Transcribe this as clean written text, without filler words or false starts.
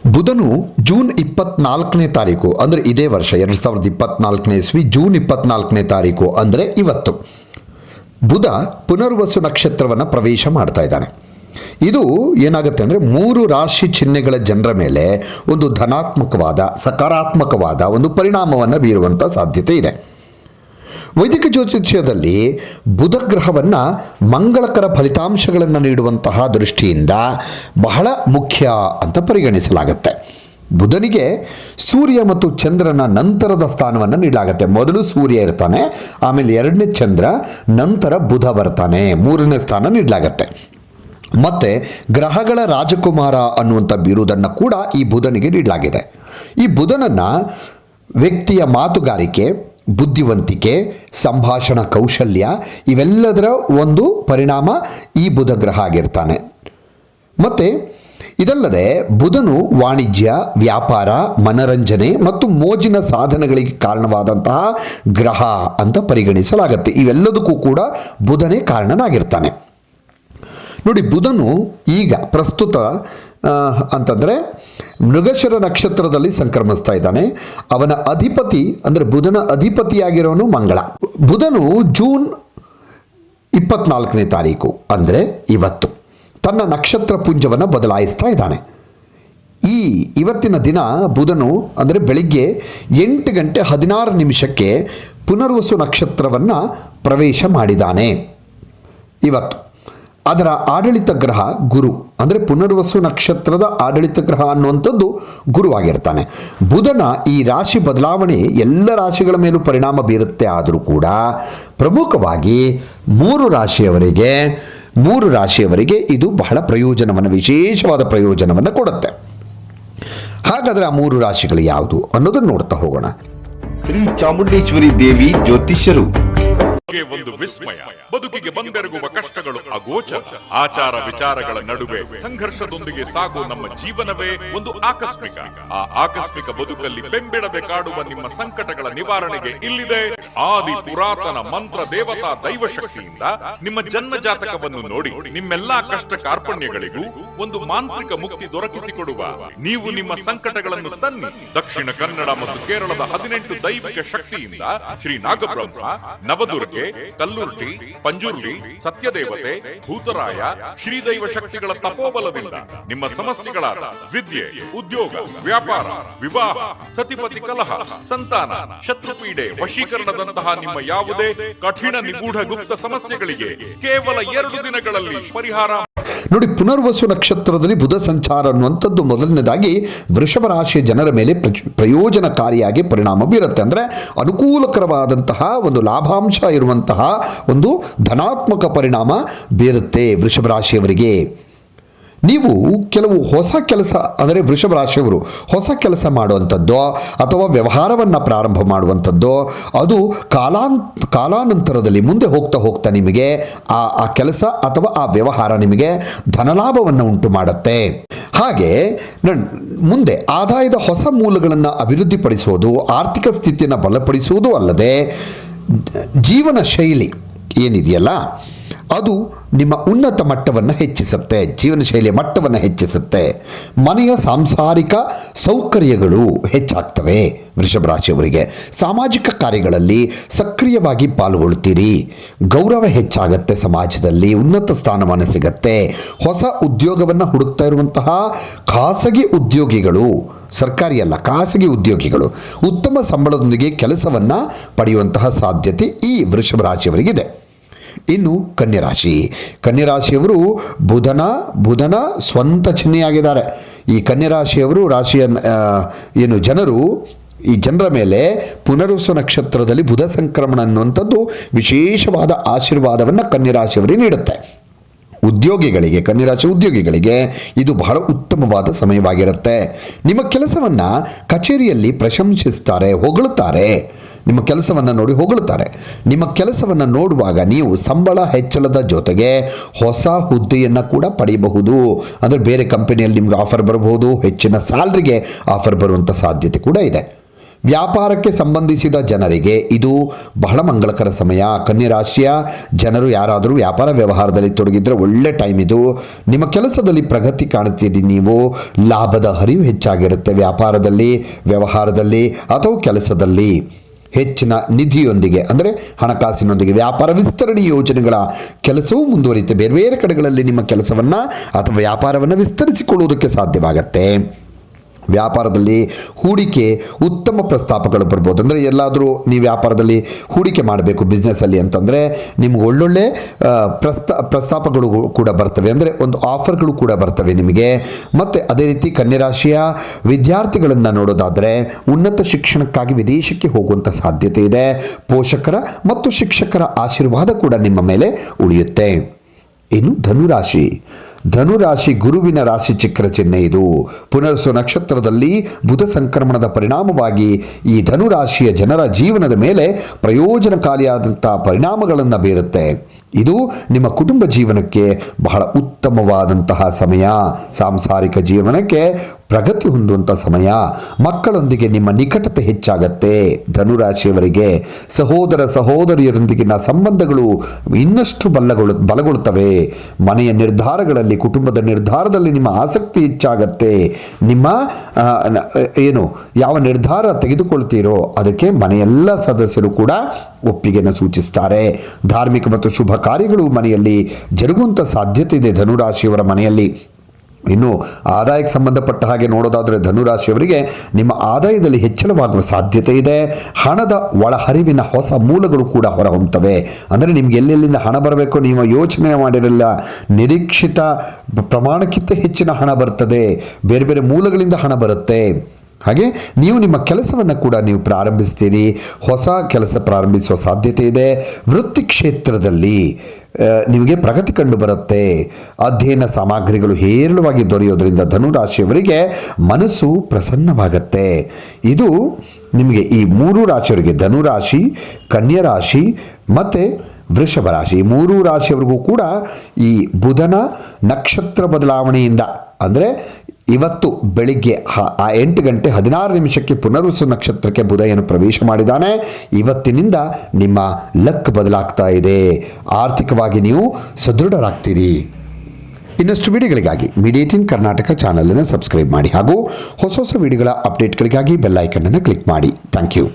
ಬುಧನು June 24ನೇ ತಾರೀಕು ಅಂದರೆ ಇದೇ ವರ್ಷ 2024ನೇ ಇಸ್ವಿ ಜೂನ್ 24ನೇ ತಾರೀಕು ಅಂದರೆ ಇವತ್ತು ಬುಧ ಪುನರ್ವಸು ನಕ್ಷತ್ರವನ್ನು ಪ್ರವೇಶ ಮಾಡ್ತಾ ಇದ್ದಾನೆ. ಇದು ಏನಾಗುತ್ತೆ ಅಂದರೆ 3 ರಾಶಿ ಚಿಹ್ನೆಗಳ ಜನರ ಮೇಲೆ ಒಂದು ಧನಾತ್ಮಕವಾದ ಸಕಾರಾತ್ಮಕವಾದ ಒಂದು ಪರಿಣಾಮವನ್ನು ಬೀರುವಂಥ ಸಾಧ್ಯತೆ ಇದೆ. ವೈದಿಕ ಜ್ಯೋತಿಷ್ಯದಲ್ಲಿ ಬುಧ ಗ್ರಹವನ್ನು ಮಂಗಳಕರ ಫಲಿತಾಂಶಗಳನ್ನು ನೀಡುವಂತಹ ದೃಷ್ಟಿಯಿಂದ ಬಹಳ ಮುಖ್ಯ ಅಂತ ಪರಿಗಣಿಸಲಾಗುತ್ತೆ. ಬುಧನಿಗೆ ಸೂರ್ಯ ಮತ್ತು ಚಂದ್ರನ ನಂತರದ ಸ್ಥಾನವನ್ನು ನೀಡಲಾಗುತ್ತೆ. ಮೊದಲು ಸೂರ್ಯ ಇರ್ತಾನೆ, ಆಮೇಲೆ 2ನೇ ಚಂದ್ರ, ನಂತರ ಬುಧ ಬರ್ತಾನೆ, 3ನೇ ಸ್ಥಾನ ನೀಡಲಾಗುತ್ತೆ. ಮತ್ತು ಗ್ರಹಗಳ ರಾಜಕುಮಾರ ಅನ್ನುವಂಥ ಬಿರುದನ್ನು ಕೂಡ ಈ ಬುಧನಿಗೆ ನೀಡಲಾಗಿದೆ. ಈ ಬುಧನನ್ನು ವ್ಯಕ್ತಿಯ ಮಾತುಗಾರಿಕೆ, ಬುದ್ಧಿವಂತಿಕೆ, ಸಂಭಾಷಣಾ ಕೌಶಲ್ಯ ಇವೆಲ್ಲದರ ಒಂದು ಪರಿಣಾಮ ಈ ಬುಧ ಗ್ರಹ ಆಗಿರ್ತಾನೆ. ಮತ್ತು ಇದಲ್ಲದೆ ಬುಧನು ವಾಣಿಜ್ಯ, ವ್ಯಾಪಾರ, ಮನರಂಜನೆ ಮತ್ತು ಮೋಜಿನ ಸಾಧನಗಳಿಗೆ ಕಾರಣವಾದಂತಹ ಗ್ರಹ ಅಂತ ಪರಿಗಣಿಸಲಾಗುತ್ತೆ. ಇವೆಲ್ಲದಕ್ಕೂ ಕೂಡ ಬುಧನೇ ಕಾರಣನಾಗಿರ್ತಾನೆ. ನೋಡಿ, ಬುಧನು ಈಗ ಪ್ರಸ್ತುತ ಅಂತಂದರೆ ಮೃಗಶಿರ ನಕ್ಷತ್ರದಲ್ಲಿ ಸಂಕ್ರಮಿಸ್ತಾ ಇದ್ದಾನೆ. ಅವನ ಅಧಿಪತಿ ಅಂದರೆ ಬುಧನ ಅಧಿಪತಿಯಾಗಿರೋನು ಮಂಗಳ. ಬುಧನು ಜೂನ್ 24ನೇ ತಾರೀಕು ಅಂದರೆ ಇವತ್ತು ತನ್ನ ನಕ್ಷತ್ರ ಪುಂಜವನ್ನು ಬದಲಾಯಿಸ್ತಾ ಇದ್ದಾನೆ. ಇವತ್ತಿನ ದಿನ ಬುಧನು ಅಂದರೆ ಬೆಳಿಗ್ಗೆ 8:16 ಪುನರ್ವಸು ನಕ್ಷತ್ರವನ್ನು ಪ್ರವೇಶ ಮಾಡಿದ್ದಾನೆ. ಇವತ್ತು ಅದರ ಆಡಳಿತ ಗ್ರಹ ಗುರು ಅಂದರೆ ಪುನರ್ವಸು ನಕ್ಷತ್ರದ ಆಡಳಿತ ಗ್ರಹ ಅನ್ನುವಂಥದ್ದು ಗುರುವಾಗಿರ್ತಾನೆ. ಬುಧನ ಈ ರಾಶಿ ಬದಲಾವಣೆ ಎಲ್ಲ ರಾಶಿಗಳ ಮೇಲೂ ಪರಿಣಾಮ ಬೀರುತ್ತೆ. ಆದರೂ ಕೂಡ ಪ್ರಮುಖವಾಗಿ 3 ರಾಶಿಯವರಿಗೆ ಇದು ಬಹಳ ವಿಶೇಷವಾದ ಪ್ರಯೋಜನವನ್ನು ಕೊಡುತ್ತೆ. ಹಾಗಾದರೆ ಆ 3 ರಾಶಿಗಳು ಯಾವುದು ಅನ್ನೋದನ್ನು ನೋಡ್ತಾ ಹೋಗೋಣ. ಶ್ರೀ ಚಾಮುಂಡೇಶ್ವರಿ ದೇವಿ ಜ್ಯೋತಿಷ್ಯರು. ಒಂದು ವಿಸ್ಮಯ, ಬದುಕಿಗೆ ಬಂದೆರಗುವ ಕಷ್ಟಗಳು ಅಗೋಚರ, ಆಚಾರ ವಿಚಾರಗಳ ನಡುವೆ ಸಂಘರ್ಷದೊಂದಿಗೆ ಸಾಗುವ ನಮ್ಮ ಜೀವನವೇ ಒಂದು ಆಕಸ್ಮಿಕ. ಆ ಆಕಸ್ಮಿಕ ಬದುಕಲ್ಲಿ ಬೆಂಬಿಡದೆ ಕಾಡುವ ನಿಮ್ಮ ಸಂಕಟಗಳ ನಿವಾರಣೆಗೆ ಇಲ್ಲಿದೆ ಆದಿ ಪುರಾತನ ಮಂತ್ರ ದೇವತಾ ದೈವ ಶಕ್ತಿಯಿಂದ ನಿಮ್ಮ ಜನ್ಮ ಜಾತಕವನ್ನು ನೋಡಿ ನಿಮ್ಮೆಲ್ಲಾ ಕಷ್ಟ ಕಾರ್ಪಣ್ಯಗಳಿಗೂ ಒಂದು ಮಾಂತ್ರಿಕ ಮುಕ್ತಿ ದೊರಕಿಸಿಕೊಡುವ ನೀವು ನಿಮ್ಮ ಸಂಕಟಗಳನ್ನು ತನ್ನಿ. ದಕ್ಷಿಣ ಕನ್ನಡ ಮತ್ತು ಕೇರಳದ 18 ದೈವಿಕ ಶಕ್ತಿಯಿಂದ ಶ್ರೀ ನಾಗಬ್ರಹ್ಮ, ನವದುರ್ಗೆ, ಕಲ್ಲುರ್ಟಿ, ಪಂಜುರ್ಲಿ, ಸತ್ಯದೇವತೆ, ಭೂತರಾಯ, ಶ್ರೀದೈವ ಶಕ್ತಿಗಳ ತಪೋಬಲದಿಂದ ನಿಮ್ಮ ಸಮಸ್ಯೆಗಳಾದ ವಿದ್ಯೆ, ಉದ್ಯೋಗ, ವ್ಯಾಪಾರ, ವಿವಾಹ, ಸತಿಪತಿ ಕಲಹ, ಸಂತಾನ, ಶತ್ರುಪೀಡೆ, ವಶೀಕರಣದಂತಹ ನಿಮ್ಮ ಯಾವುದೇ ಕಠಿಣ ನಿಗೂಢ ಗುಪ್ತ ಸಮಸ್ಯೆಗಳಿಗೆ ಕೇವಲ 2 ದಿನಗಳಲ್ಲಿ ಪರಿಹಾರ. ನೋಡಿ, ಪುನರ್ವಸು ನಕ್ಷತ್ರದಲ್ಲಿ ಬುಧ ಸಂಚಾರ ಅನ್ನುವಂಥದ್ದು ಮೊದಲನೇದಾಗಿ ವೃಷಭ ರಾಶಿಯ ಜನರ ಮೇಲೆ ಪ್ರಯೋಜನಕಾರಿಯಾಗಿ ಪರಿಣಾಮ ಬೀರುತ್ತೆ. ಅಂದರೆ ಅನುಕೂಲಕರವಾದಂತಹ ಒಂದು ಲಾಭಾಂಶ ಇರುವಂತಹ ಒಂದು ಧನಾತ್ಮಕ ಪರಿಣಾಮ ಬೀರುತ್ತೆ ವೃಷಭ ರಾಶಿಯವರಿಗೆ. ನೀವು ಕೆಲವು ಹೊಸ ಕೆಲಸ ಅಂದರೆ ವೃಷಭ ರಾಶಿಯವರು ಹೊಸ ಕೆಲಸ ಮಾಡುವಂಥದ್ದು ಅಥವಾ ವ್ಯವಹಾರವನ್ನು ಪ್ರಾರಂಭ ಮಾಡುವಂಥದ್ದು, ಅದು ಕಾಲಾನಂತರದಲ್ಲಿ ಮುಂದೆ ಹೋಗ್ತಾ ನಿಮಗೆ ಆ ಕೆಲಸ ಅಥವಾ ಆ ವ್ಯವಹಾರ ನಿಮಗೆ ಧನಲಾಭವನ್ನು ಉಂಟು ಮಾಡುತ್ತೆ. ಹಾಗೆ ಮುಂದೆ ಆದಾಯದ ಹೊಸ ಮೂಲಗಳನ್ನು ಅಭಿವೃದ್ಧಿಪಡಿಸುವುದು, ಆರ್ಥಿಕ ಸ್ಥಿತಿಯನ್ನು ಬಲಪಡಿಸುವುದು ಅಲ್ಲದೆ ಜೀವನ ಶೈಲಿ ಏನಿದೆಯಲ್ಲ ಅದು ನಿಮ್ಮ ಉನ್ನತ ಮಟ್ಟವನ್ನು ಹೆಚ್ಚಿಸುತ್ತೆ, ಜೀವನ ಶೈಲಿಯ ಮಟ್ಟವನ್ನು ಹೆಚ್ಚಿಸುತ್ತೆ. ಮನೆಯ ಸಾಂಸಾರಿಕ ಸೌಕರ್ಯಗಳು ಹೆಚ್ಚಾಗ್ತವೆ. ವೃಷಭ ರಾಶಿಯವರಿಗೆ ಸಾಮಾಜಿಕ ಕಾರ್ಯಗಳಲ್ಲಿ ಸಕ್ರಿಯವಾಗಿ ಪಾಲ್ಗೊಳ್ತೀರಿ, ಗೌರವ ಹೆಚ್ಚಾಗತ್ತೆ, ಸಮಾಜದಲ್ಲಿ ಉನ್ನತ ಸ್ಥಾನಮಾನ ಸಿಗತ್ತೆ. ಹೊಸ ಉದ್ಯೋಗವನ್ನು ಹುಡುಕ್ತಾ ಇರುವಂತಹ ಖಾಸಗಿ ಉದ್ಯೋಗಿಗಳು, ಸರ್ಕಾರಿ ಅಲ್ಲ ಖಾಸಗಿ ಉದ್ಯೋಗಿಗಳು ಉತ್ತಮ ಸಂಬಳದೊಂದಿಗೆ ಕೆಲಸವನ್ನು ಪಡೆಯುವಂತಹ ಸಾಧ್ಯತೆ ಈ ವೃಷಭ ರಾಶಿಯವರಿಗಿದೆ. ಇನ್ನು ಕನ್ಯರಾಶಿಯವರು ಬುಧನ ಸ್ವಂತ ಚಿಹ್ನೆಯಾಗಿದ್ದಾರೆ. ಈ ಕನ್ಯರಾಶಿಯವರು ಜನರು ಈ ಜನರ ಮೇಲೆ ಪುನರ್ವಸು ನಕ್ಷತ್ರದಲ್ಲಿ ಬುಧ ಸಂಕ್ರಮಣ ಅನ್ನುವಂಥದ್ದು ವಿಶೇಷವಾದ ಆಶೀರ್ವಾದವನ್ನು ಕನ್ಯರಾಶಿಯವರಿಗೆ ನೀಡುತ್ತೆ. ಕನ್ಯರಾಶಿ ಉದ್ಯೋಗಿಗಳಿಗೆ ಇದು ಬಹಳ ಉತ್ತಮವಾದ ಸಮಯವಾಗಿರುತ್ತೆ. ನಿಮ್ಮ ಕೆಲಸವನ್ನು ಕಚೇರಿಯಲ್ಲಿ ಪ್ರಶಂಸಿಸ್ತಾರೆ, ಹೊಗಳುತ್ತಾರೆ. ನಿಮ್ಮ ಕೆಲಸವನ್ನು ನೋಡಿ ಹೊಗಳುತ್ತಾರೆ. ನಿಮ್ಮ ಕೆಲಸವನ್ನು ನೋಡುವಾಗ ನೀವು ಸಂಬಳ ಹೆಚ್ಚಳದ ಜೊತೆಗೆ ಹೊಸ ಹುದ್ದೆಯನ್ನು ಕೂಡ ಪಡೆಯಬಹುದು. ಅಂದರೆ ಬೇರೆ ಕಂಪನಿಯಲ್ಲಿ ನಿಮ್ಗೆ ಆಫರ್ ಬರಬಹುದು, ಹೆಚ್ಚಿನ ಸ್ಯಾಲ್ರಿಗೆ ಆಫರ್ ಬರುವಂಥ ಸಾಧ್ಯತೆ ಕೂಡ ಇದೆ. ವ್ಯಾಪಾರಕ್ಕೆ ಸಂಬಂಧಿಸಿದ ಜನರಿಗೆ ಇದು ಬಹಳ ಮಂಗಳಕರ ಸಮಯ. ಕನ್ಯಾ ರಾಶಿಯ ಜನರು ಯಾರಾದರೂ ವ್ಯಾಪಾರ ವ್ಯವಹಾರದಲ್ಲಿ ತೊಡಗಿದ್ರೆ ಒಳ್ಳೆ ಟೈಮ್ ಇದು. ನಿಮ್ಮ ಕೆಲಸದಲ್ಲಿ ಪ್ರಗತಿ ಕಾಣುತ್ತೀರಿ. ನೀವು ಲಾಭದ ಹರಿವು ಹೆಚ್ಚಾಗಿರುತ್ತೆ. ವ್ಯಾಪಾರದಲ್ಲಿ, ವ್ಯವಹಾರದಲ್ಲಿ ಅಥವಾ ಕೆಲಸದಲ್ಲಿ ಹೆಚ್ಚಿನ ನಿಧಿಯೊಂದಿಗೆ ಅಂದರೆ ಹಣಕಾಸಿನೊಂದಿಗೆ ವ್ಯಾಪಾರ ವಿಸ್ತರಣೆ ಯೋಜನೆಗಳ ಕೆಲಸವೂ ಮುಂದುವರಿಯುತ್ತೆ. ಬೇರೆ ಬೇರೆ ಕಡೆಗಳಲ್ಲಿ ನಿಮ್ಮ ಕೆಲಸವನ್ನು ಅಥವಾ ವ್ಯಾಪಾರವನ್ನು ವಿಸ್ತರಿಸಿಕೊಳ್ಳುವುದಕ್ಕೆ ಸಾಧ್ಯವಾಗುತ್ತೆ. ವ್ಯಾಪಾರದಲ್ಲಿ ಹೂಡಿಕೆ ಉತ್ತಮ ಪ್ರಸ್ತಾಪಗಳು ಬರ್ಬೋದು. ಅಂದರೆ ಎಲ್ಲಾದರೂ ನೀವು ವ್ಯಾಪಾರದಲ್ಲಿ ಹೂಡಿಕೆ ಮಾಡಬೇಕು ಬಿಸ್ನೆಸ್ಸಲ್ಲಿ ಅಂತಂದರೆ ನಿಮ್ಗೆ ಒಳ್ಳೊಳ್ಳೆ ಪ್ರಸ್ತಾಪಗಳು ಕೂಡ ಬರ್ತವೆ. ಅಂದರೆ ಒಂದು ಆಫರ್ಗಳು ಕೂಡ ಬರ್ತವೆ ನಿಮಗೆ. ಮತ್ತು ಅದೇ ರೀತಿ ಕನ್ಯಾ ರಾಶಿಯ ವಿದ್ಯಾರ್ಥಿಗಳನ್ನು ನೋಡೋದಾದರೆ ಉನ್ನತ ಶಿಕ್ಷಣಕ್ಕಾಗಿ ವಿದೇಶಕ್ಕೆ ಹೋಗುವಂಥ ಸಾಧ್ಯತೆ ಇದೆ. ಪೋಷಕರ ಮತ್ತು ಶಿಕ್ಷಕರ ಆಶೀರ್ವಾದ ಕೂಡ ನಿಮ್ಮ ಮೇಲೆ ಉಳಿಯುತ್ತೆ. ಇನ್ನು ಧನುರಾಶಿ ಗುರುವಿನ ರಾಶಿ ಚಕ್ರ ಚಿಹ್ನೆ ಇದು. ಪುನರ್ಸು ನಕ್ಷತ್ರದಲ್ಲಿ ಬುಧ ಸಂಕ್ರಮಣದ ಪರಿಣಾಮವಾಗಿ ಈ ಧನುರಾಶಿಯ ಜನರ ಜೀವನದ ಮೇಲೆ ಪ್ರಯೋಜನಕಾರಿಯಾದಂಥ ಪರಿಣಾಮಗಳನ್ನು ಬೀರುತ್ತೆ. ಇದು ನಿಮ್ಮ ಕುಟುಂಬ ಜೀವನಕ್ಕೆ ಬಹಳ ಉತ್ತಮವಾದಂತಹ ಸಮಯ. ಸಾಂಸಾರಿಕ ಜೀವನಕ್ಕೆ ಪ್ರಗತಿ ಹೊಂದುವಂಥ ಸಮಯ. ಮಕ್ಕಳೊಂದಿಗೆ ನಿಮ್ಮ ನಿಕಟತೆ ಹೆಚ್ಚಾಗತ್ತೆ. ಧನುರಾಶಿಯವರಿಗೆ ಸಹೋದರ ಸಹೋದರಿಯರೊಂದಿಗಿನ ಸಂಬಂಧಗಳು ಇನ್ನಷ್ಟು ಬಲಗೊಳ್ಳುತ್ತವೆ. ಮನೆಯ ನಿರ್ಧಾರಗಳಲ್ಲಿ, ಕುಟುಂಬದ ನಿರ್ಧಾರದಲ್ಲಿ ನಿಮ್ಮ ಆಸಕ್ತಿ ಹೆಚ್ಚಾಗತ್ತೆ. ನಿಮ್ಮ ಯಾವ ನಿರ್ಧಾರ ತೆಗೆದುಕೊಳ್ತೀರೋ ಅದಕ್ಕೆ ಮನೆಯೆಲ್ಲ ಸದಸ್ಯರು ಕೂಡ ಒಪ್ಪಿಗೆಯನ್ನು ಸೂಚಿಸ್ತಾರೆ. ಧಾರ್ಮಿಕ ಮತ್ತು ಶುಭ ಕಾರ್ಯಗಳು ಮನೆಯಲ್ಲಿ ಜರುಗುವಂಥ ಸಾಧ್ಯತೆ ಇದೆ ಧನುರಾಶಿಯವರ ಮನೆಯಲ್ಲಿ. ಇನ್ನು ಆದಾಯಕ್ಕೆ ಸಂಬಂಧಪಟ್ಟ ಹಾಗೆ ನೋಡೋದಾದರೆ ಧನುರಾಶಿಯವರಿಗೆ ನಿಮ್ಮ ಆದಾಯದಲ್ಲಿ ಹೆಚ್ಚಳವಾಗುವ ಸಾಧ್ಯತೆ ಇದೆ. ಹಣದ ಒಳಹರಿವಿನ ಹೊಸ ಮೂಲಗಳು ಕೂಡ ಹೊರಹೊಮ್ಮುತ್ತವೆ. ಅಂದರೆ ನಿಮ್ಗೆ ಎಲ್ಲೆಲ್ಲಿಂದ ಹಣ ಬರಬೇಕು ನೀವು ಯೋಚನೆ ಮಾಡಿರಲಿಲ್ಲ, ನಿರೀಕ್ಷಿತ ಪ್ರಮಾಣಕ್ಕಿಂತ ಹೆಚ್ಚಿನ ಹಣ ಬರ್ತದೆ. ಬೇರೆ ಬೇರೆ ಮೂಲಗಳಿಂದ ಹಣ ಬರುತ್ತೆ. ಹಾಗೆ ನೀವು ನಿಮ್ಮ ಕೆಲಸವನ್ನು ಕೂಡ ನೀವು ಪ್ರಾರಂಭಿಸ್ತೀರಿ. ಹೊಸ ಕೆಲಸ ಪ್ರಾರಂಭಿಸುವ ಸಾಧ್ಯತೆ ಇದೆ. ವೃತ್ತಿ ಕ್ಷೇತ್ರದಲ್ಲಿ ನಿಮಗೆ ಪ್ರಗತಿ ಕಂಡು ಬರುತ್ತೆ. ಅಧ್ಯಯನ ಸಾಮಗ್ರಿಗಳು ಹೇರಳವಾಗಿ ದೊರೆಯೋದ್ರಿಂದ ಧನುರಾಶಿಯವರಿಗೆ ಮನಸ್ಸು ಪ್ರಸನ್ನವಾಗತ್ತೆ. ಇದು ನಿಮಗೆ ಈ 3 ರಾಶಿಯವರಿಗೆ, ಧನುರಾಶಿ, ಕನ್ಯಾ ರಾಶಿ ಮತ್ತು ವೃಷಭ ರಾಶಿ, 3 ರಾಶಿಯವರಿಗೂ ಕೂಡ ಈ ಬುಧನ ನಕ್ಷತ್ರ ಬದಲಾವಣೆಯಿಂದ ಅಂದರೆ ಇವತ್ತು ಬೆಳಿಗ್ಗೆ 8:16 ಪುನರ್ವಸು ನಕ್ಷತ್ರಕ್ಕೆ ಬುಧ ಏನು ಪ್ರವೇಶ ಮಾಡಿದ್ದಾನೆ. ಇವತ್ತಿನಿಂದ ನಿಮ್ಮ ಲಕ್ ಬದಲಾಗ್ತಾ ಇದೆ. ಆರ್ಥಿಕವಾಗಿ ನೀವು ಸದೃಢರಾಗ್ತೀರಿ. ಇನ್ನಷ್ಟು ವಿಡಿಯೋಗಳಿಗಾಗಿ ಮೀಡಿಯೇಟಿಂಗ್ ಕರ್ನಾಟಕ ಚಾನಲನ್ನು ಸಬ್ಸ್ಕ್ರೈಬ್ ಮಾಡಿ ಹಾಗೂ ಹೊಸ ವಿಡಿಯೋಗಳ ಅಪ್ಡೇಟ್ಗಳಿಗಾಗಿ ಬೆಲ್ ಐಕನ್ ಅನ್ನು ಕ್ಲಿಕ್ ಮಾಡಿ. Thank you.